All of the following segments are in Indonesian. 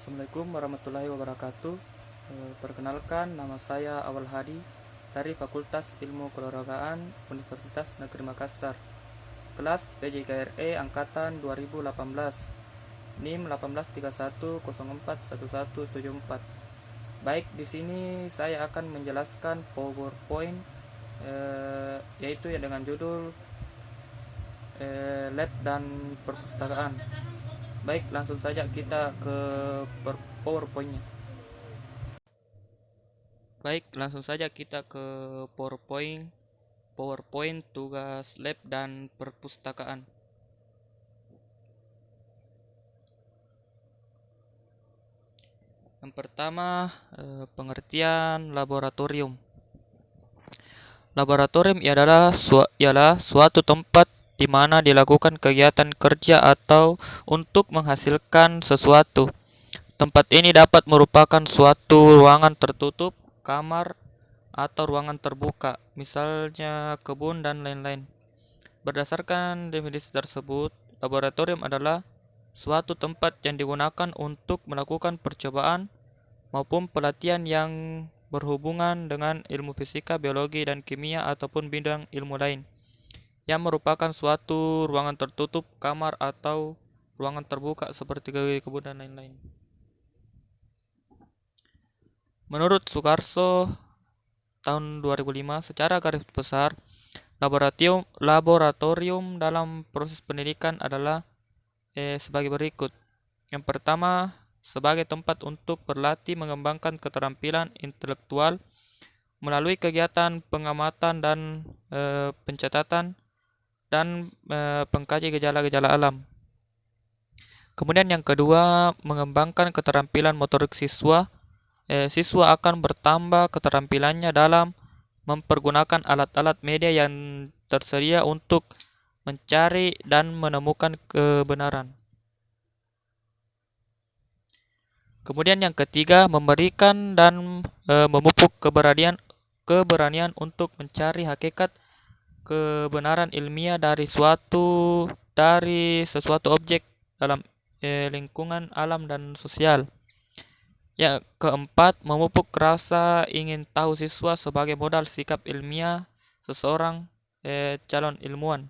Assalamualaikum warahmatullahi wabarakatuh. Perkenalkan, nama saya Awal Hadi dari Fakultas Ilmu Keolahragaan Universitas Negeri Makassar. Kelas PJKRE angkatan 2018. NIM 1831041174. Baik, di sini saya akan menjelaskan PowerPoint yaitu yang dengan judul lab dan perpustakaan. Baik, langsung saja kita ke PowerPoint-nya. Baik, langsung saja kita ke PowerPoint. PowerPoint tugas lab dan perpustakaan. Yang pertama, pengertian laboratorium. Laboratorium ialah suatu tempat di mana dilakukan kegiatan kerja atau untuk menghasilkan sesuatu. Tempat ini dapat merupakan suatu ruangan tertutup, kamar, atau ruangan terbuka, misalnya kebun dan lain-lain. Berdasarkan definisi tersebut, laboratorium adalah suatu tempat yang digunakan untuk melakukan percobaan maupun pelatihan yang berhubungan dengan ilmu fisika, biologi, dan kimia ataupun bidang ilmu lain, yang merupakan suatu ruangan tertutup, kamar, atau ruangan terbuka seperti kebun dan lain-lain. Menurut Sukarso tahun 2005, secara garis besar, laboratorium dalam proses pendidikan adalah sebagai berikut. Yang pertama, sebagai tempat untuk berlatih mengembangkan keterampilan intelektual melalui kegiatan pengamatan dan pencatatan dan pengkaji gejala-gejala alam. Kemudian yang kedua, mengembangkan keterampilan motorik siswa. Siswa akan bertambah keterampilannya dalam mempergunakan alat-alat media yang tersedia untuk mencari dan menemukan kebenaran. Kemudian yang ketiga, memberikan dan memupuk keberanian untuk mencari hakikat kebenaran ilmiah dari sesuatu objek dalam lingkungan alam dan sosial. Yang keempat, memupuk rasa ingin tahu siswa sebagai modal sikap ilmiah seseorang calon ilmuwan.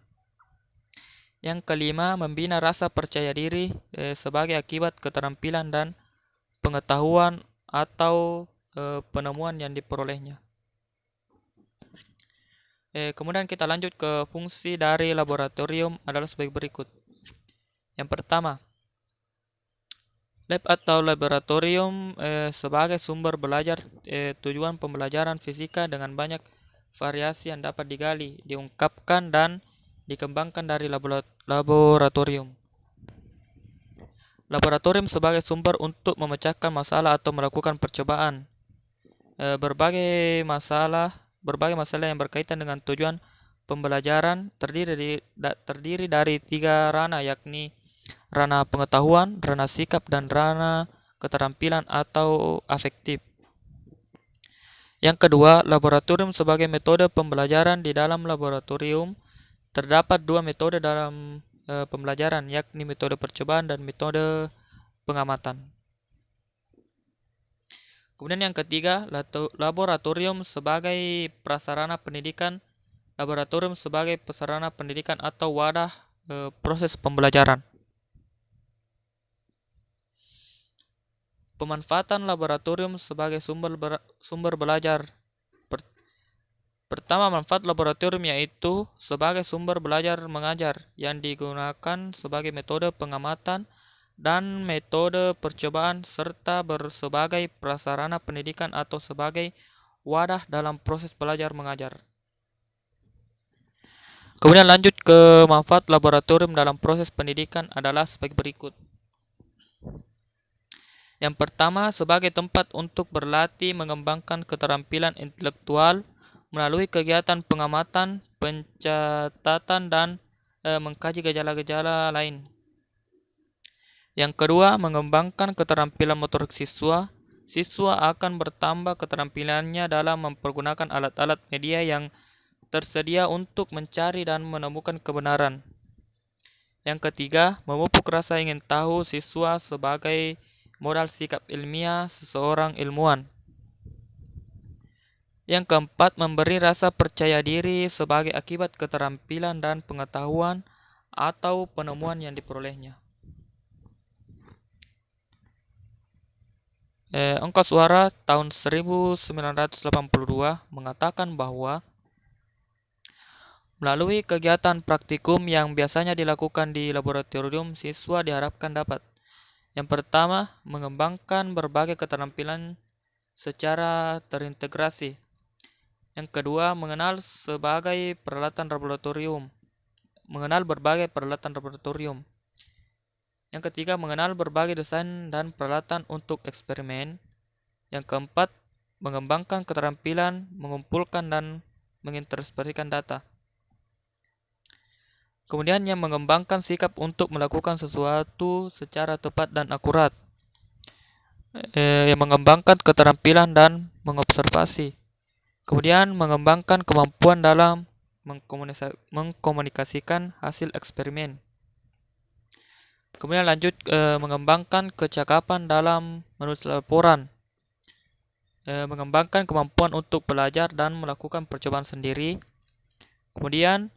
Yang kelima, membina rasa percaya diri sebagai akibat keterampilan dan pengetahuan atau penemuan yang diperolehnya. Kemudian kita lanjut ke fungsi dari laboratorium adalah sebagai berikut. Yang pertama, lab atau laboratorium sebagai sumber belajar. Tujuan pembelajaran fisika dengan banyak variasi yang dapat digali, diungkapkan, dan dikembangkan dari laboratorium. Laboratorium sebagai sumber untuk memecahkan masalah atau melakukan percobaan. Berbagai masalah yang berkaitan dengan tujuan pembelajaran terdiri dari 3 ranah, yakni ranah pengetahuan, ranah sikap, dan ranah keterampilan atau afektif. Yang kedua, laboratorium sebagai metode pembelajaran. Di dalam laboratorium terdapat 2 metode dalam pembelajaran, yakni metode percobaan dan metode pengamatan. Kemudian yang ketiga, laboratorium sebagai prasarana pendidikan. Laboratorium sebagai prasarana pendidikan atau wadah proses pembelajaran. Pemanfaatan laboratorium sebagai sumber belajar. Pertama, manfaat laboratorium yaitu sebagai sumber belajar mengajar yang digunakan sebagai metode pengamatan dan metode percobaan serta sebagai prasarana pendidikan atau sebagai wadah dalam proses belajar mengajar. Kemudian lanjut ke manfaat laboratorium dalam proses pendidikan adalah sebagai berikut. Yang pertama, sebagai tempat untuk berlatih mengembangkan keterampilan intelektual melalui kegiatan pengamatan, pencatatan, dan mengkaji gejala-gejala lain. Yang kedua, mengembangkan keterampilan motorik siswa. Siswa akan bertambah keterampilannya dalam mempergunakan alat-alat media yang tersedia untuk mencari dan menemukan kebenaran. Yang ketiga, memupuk rasa ingin tahu siswa sebagai modal sikap ilmiah seseorang ilmuwan. Yang keempat, memberi rasa percaya diri sebagai akibat keterampilan dan pengetahuan atau penemuan yang diperolehnya. Angka Suara tahun 1982 mengatakan bahwa melalui kegiatan praktikum yang biasanya dilakukan di laboratorium, siswa diharapkan dapat: yang pertama, mengembangkan berbagai keterampilan secara terintegrasi. Yang kedua, mengenal berbagai peralatan laboratorium. Yang ketiga, mengenal berbagai desain dan peralatan untuk eksperimen. Yang keempat, mengembangkan keterampilan mengumpulkan dan menginterpretasikan data. Kemudian yang mengembangkan sikap untuk melakukan sesuatu secara tepat dan akurat. Yang mengembangkan keterampilan dan mengobservasi. Kemudian mengembangkan kemampuan dalam mengkomunikasikan hasil eksperimen. Kemudian lanjut mengembangkan kecakapan dalam menulis laporan. Mengembangkan kemampuan untuk belajar dan melakukan percobaan sendiri. Kemudian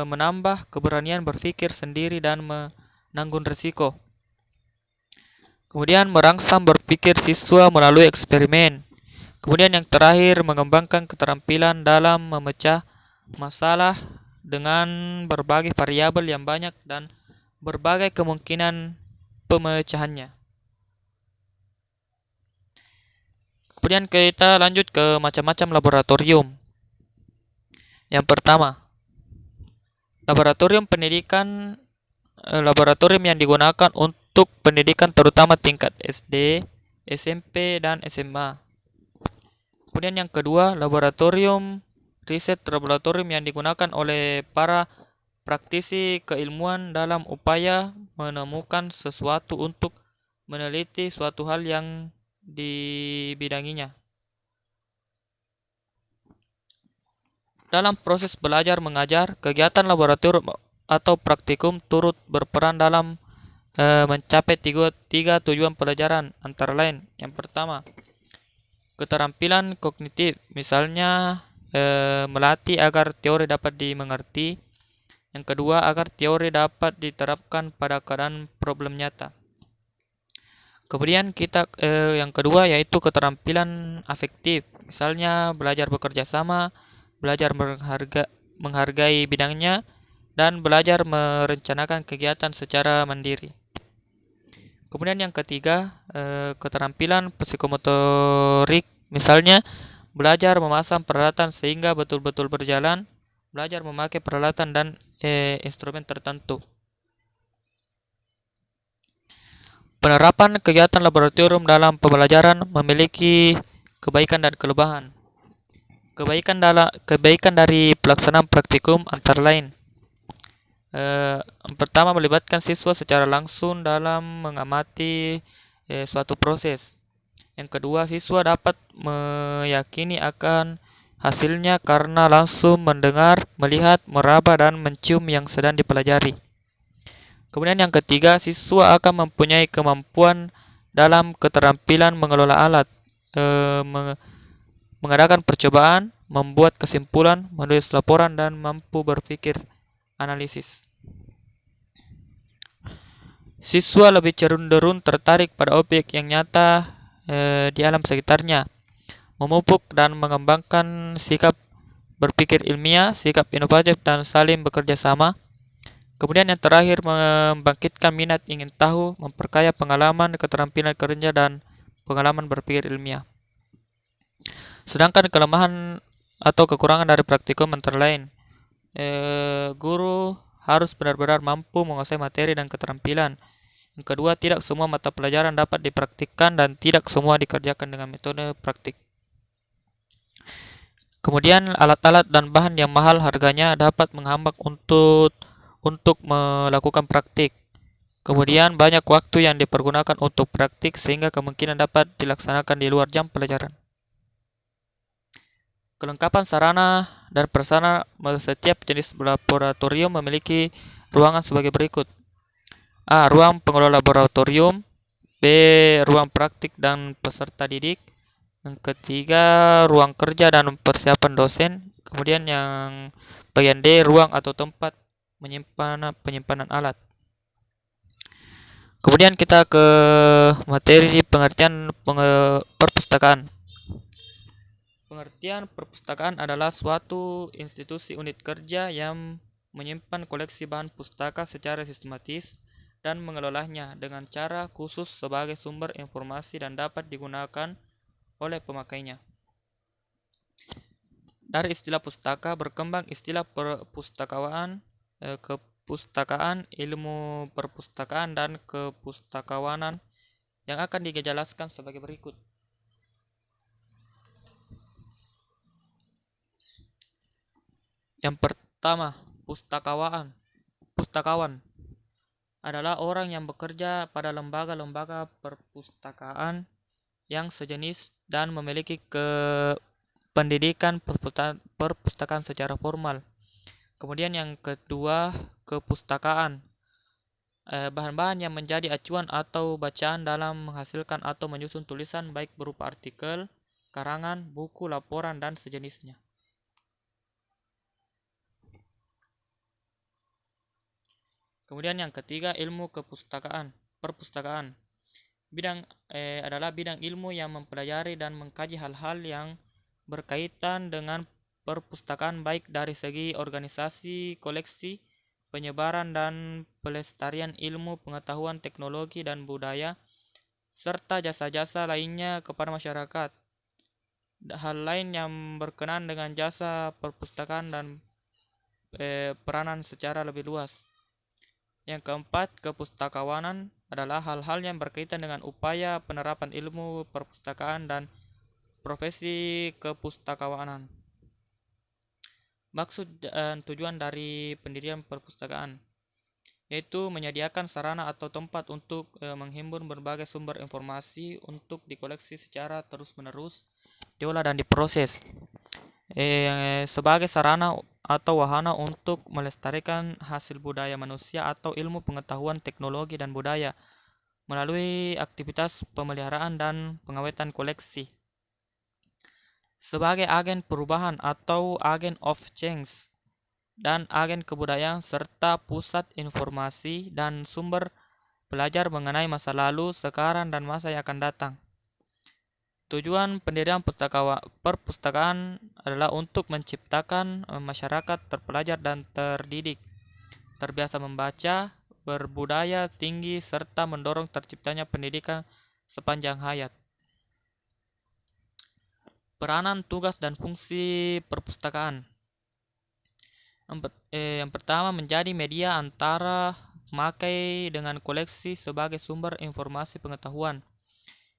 menambah keberanian berpikir sendiri dan menanggung risiko. Kemudian merangsang berpikir siswa melalui eksperimen. Kemudian yang terakhir, mengembangkan keterampilan dalam memecah masalah dengan berbagai variabel yang banyak dan berbagai kemungkinan pemecahannya. Kemudian kita lanjut ke macam-macam laboratorium. Yang pertama, laboratorium yang digunakan untuk pendidikan terutama tingkat SD, SMP, dan SMA. Kemudian yang kedua, laboratorium yang digunakan oleh para praktisi keilmuan dalam upaya menemukan sesuatu untuk meneliti suatu hal yang dibidanginya. Dalam proses belajar mengajar, kegiatan laboratorium atau praktikum turut berperan dalam mencapai tiga tujuan pelajaran, antara lain: yang pertama, keterampilan kognitif, misalnya melatih agar teori dapat dimengerti. Yang kedua, agar teori dapat diterapkan pada keadaan problem nyata. Kemudian yang kedua yaitu keterampilan afektif, misalnya belajar bekerja sama, belajar menghargai bidangnya, dan belajar merencanakan kegiatan secara mandiri. Kemudian yang ketiga, keterampilan psikomotorik, misalnya belajar memasang peralatan sehingga betul-betul berjalan, belajar memakai peralatan dan instrumen tertentu. Penerapan kegiatan laboratorium dalam pembelajaran memiliki kebaikan dan kelemahan. Kebaikan dari pelaksanaan praktikum antara lain: yang pertama, melibatkan siswa secara langsung dalam mengamati suatu proses. Yang kedua, siswa dapat meyakini akan hasilnya karena langsung mendengar, melihat, meraba, dan mencium yang sedang dipelajari. Kemudian yang ketiga, siswa akan mempunyai kemampuan dalam keterampilan mengelola alat, mengadakan percobaan, membuat kesimpulan, menulis laporan, dan mampu berpikir analisis. Siswa lebih cenderung tertarik pada objek yang nyata di alam sekitarnya, memupuk dan mengembangkan sikap berpikir ilmiah, sikap inovatif, dan saling bekerja sama. Kemudian yang terakhir, membangkitkan minat ingin tahu, memperkaya pengalaman, keterampilan kerja, dan pengalaman berpikir ilmiah. Sedangkan kelemahan atau kekurangan dari praktikum antara lain: guru harus benar-benar mampu menguasai materi dan keterampilan. Yang kedua, tidak semua mata pelajaran dapat dipraktikkan dan tidak semua dikerjakan dengan metode praktik. Kemudian alat-alat dan bahan yang mahal harganya dapat menghambat untuk melakukan praktik. Kemudian banyak waktu yang dipergunakan untuk praktik sehingga kemungkinan dapat dilaksanakan di luar jam pelajaran. Kelengkapan sarana dan prasarana setiap jenis laboratorium memiliki ruangan sebagai berikut. A. Ruang pengelola laboratorium. B. Ruang praktik dan peserta didik. Yang ketiga, ruang kerja dan persiapan dosen. Kemudian yang bagian D, ruang atau tempat penyimpanan alat. Kemudian kita ke materi pengertian perpustakaan. Pengertian perpustakaan adalah suatu institusi unit kerja yang menyimpan koleksi bahan pustaka secara sistematis dan mengelolanya dengan cara khusus sebagai sumber informasi dan dapat digunakan oleh pemakainya. Dari istilah pustaka berkembang istilah perpustakaan, kepustakaan, ilmu perpustakaan, dan kepustakawanan yang akan dijelaskan sebagai berikut. Yang pertama, pustakawan adalah orang yang bekerja pada lembaga-lembaga perpustakaan yang sejenis dan memiliki pendidikan perpustakaan secara formal. Kemudian yang kedua, kepustakaan. Bahan-bahan yang menjadi acuan atau bacaan dalam menghasilkan atau menyusun tulisan baik berupa artikel, karangan, buku, laporan, dan sejenisnya. Kemudian yang ketiga, ilmu perpustakaan. Adalah bidang ilmu yang mempelajari dan mengkaji hal-hal yang berkaitan dengan perpustakaan baik dari segi organisasi, koleksi, penyebaran dan pelestarian ilmu, pengetahuan, teknologi dan budaya, serta jasa-jasa lainnya kepada masyarakat. Hal lain yang berkenaan dengan jasa perpustakaan dan peranan secara lebih luas. Yang keempat, kepustakawanan adalah hal-hal yang berkaitan dengan upaya penerapan ilmu perpustakaan dan profesi kepustakawanan. Maksud dan tujuan dari pendirian perpustakaan yaitu menyediakan sarana atau tempat untuk menghimpun berbagai sumber informasi untuk dikoleksi secara terus-menerus, diolah dan diproses sebagai sarana atau wahana untuk melestarikan hasil budaya manusia atau ilmu pengetahuan teknologi dan budaya melalui aktivitas pemeliharaan dan pengawetan koleksi. Sebagai agen perubahan atau agen of change dan agen kebudayaan serta pusat informasi dan sumber belajar mengenai masa lalu, sekarang, dan masa yang akan datang. Tujuan pendirian perpustakaan adalah untuk menciptakan masyarakat terpelajar dan terdidik, terbiasa membaca, berbudaya tinggi, serta mendorong terciptanya pendidikan sepanjang hayat. Peranan, tugas, dan fungsi perpustakaan. Yang pertama, menjadi media antara pemakai dengan koleksi sebagai sumber informasi pengetahuan.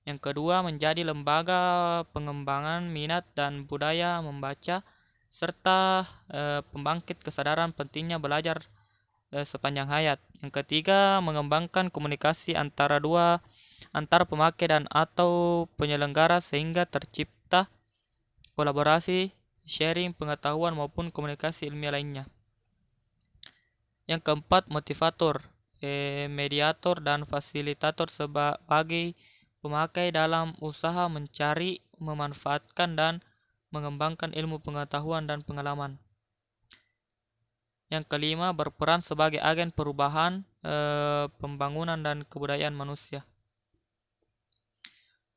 Yang kedua, menjadi lembaga pengembangan minat dan budaya membaca, serta pembangkit kesadaran pentingnya belajar sepanjang hayat. Yang ketiga, mengembangkan komunikasi antar pemakai dan atau penyelenggara sehingga tercipta kolaborasi, sharing pengetahuan maupun komunikasi ilmiah lainnya. Yang keempat, motivator, mediator dan fasilitator sebagai pemakai dalam usaha mencari, memanfaatkan, dan mengembangkan ilmu pengetahuan dan pengalaman. Yang kelima, berperan sebagai agen perubahan, pembangunan, dan kebudayaan manusia.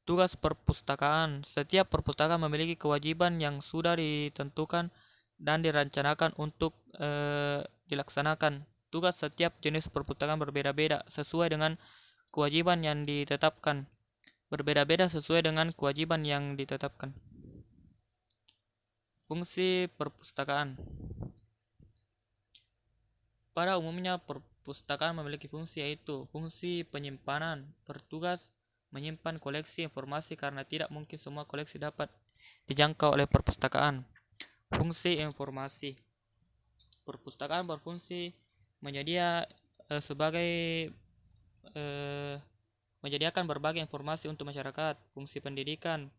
Tugas perpustakaan. Setiap perpustakaan memiliki kewajiban yang sudah ditentukan dan dirancangkan untuk dilaksanakan. Tugas setiap jenis perpustakaan berbeda-beda sesuai dengan kewajiban yang ditetapkan. Fungsi perpustakaan. Pada umumnya perpustakaan memiliki fungsi yaitu fungsi penyimpanan, bertugas menyimpan koleksi informasi karena tidak mungkin semua koleksi dapat dijangkau oleh perpustakaan. Fungsi informasi. Perpustakaan berfungsi menyediakan berbagai informasi untuk masyarakat. Fungsi pendidikan.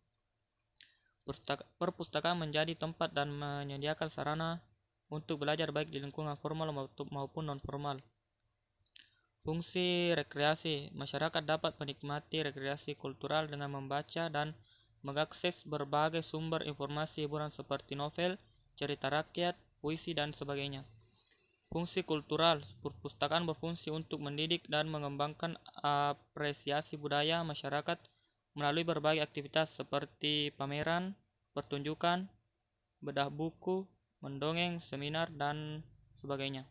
Perpustakaan menjadi tempat dan menyediakan sarana untuk belajar baik di lingkungan formal maupun non-formal. Fungsi rekreasi. Masyarakat dapat menikmati rekreasi kultural dengan membaca dan mengakses berbagai sumber informasi hiburan seperti novel, cerita rakyat, puisi, dan sebagainya. Fungsi kultural. Perpustakaan berfungsi untuk mendidik dan mengembangkan apresiasi budaya masyarakat melalui berbagai aktivitas seperti pameran, pertunjukan, bedah buku, mendongeng, seminar, dan sebagainya.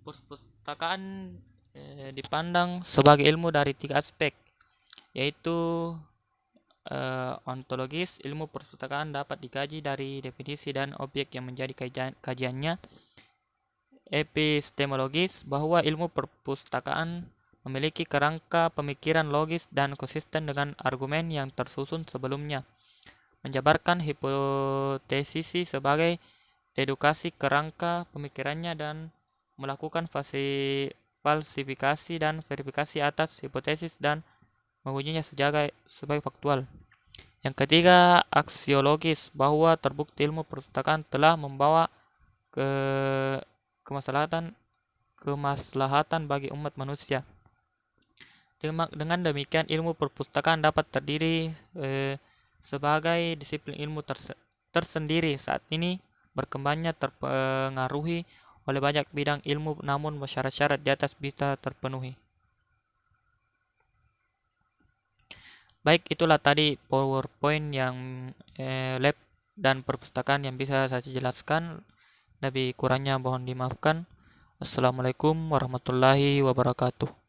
Perpustakaan dipandang sebagai ilmu dari 3 aspek, yaitu ontologis. Ilmu perpustakaan dapat dikaji dari definisi dan objek yang menjadi kajiannya. Epistemologis, bahwa ilmu perpustakaan memiliki kerangka pemikiran logis dan konsisten dengan argumen yang tersusun sebelumnya, menjabarkan hipotesis sebagai dedukasi kerangka pemikirannya dan melakukan falsifikasi dan verifikasi atas hipotesis dan mengujinya sebagai faktual. Yang ketiga, aksiologis, bahwa terbukti ilmu perpustakaan telah membawa kemaslahatan bagi umat manusia. Dengan demikian, ilmu perpustakaan dapat terdiri sebagai disiplin ilmu tersendiri. Saat ini berkembangnya terpengaruhi oleh banyak bidang ilmu, namun syarat-syarat di atas bisa terpenuhi. Baik, itulah tadi PowerPoint yang lab dan perpustakaan yang bisa saya jelaskan. Lebih kurangnya mohon dimaafkan. Assalamualaikum warahmatullahi wabarakatuh.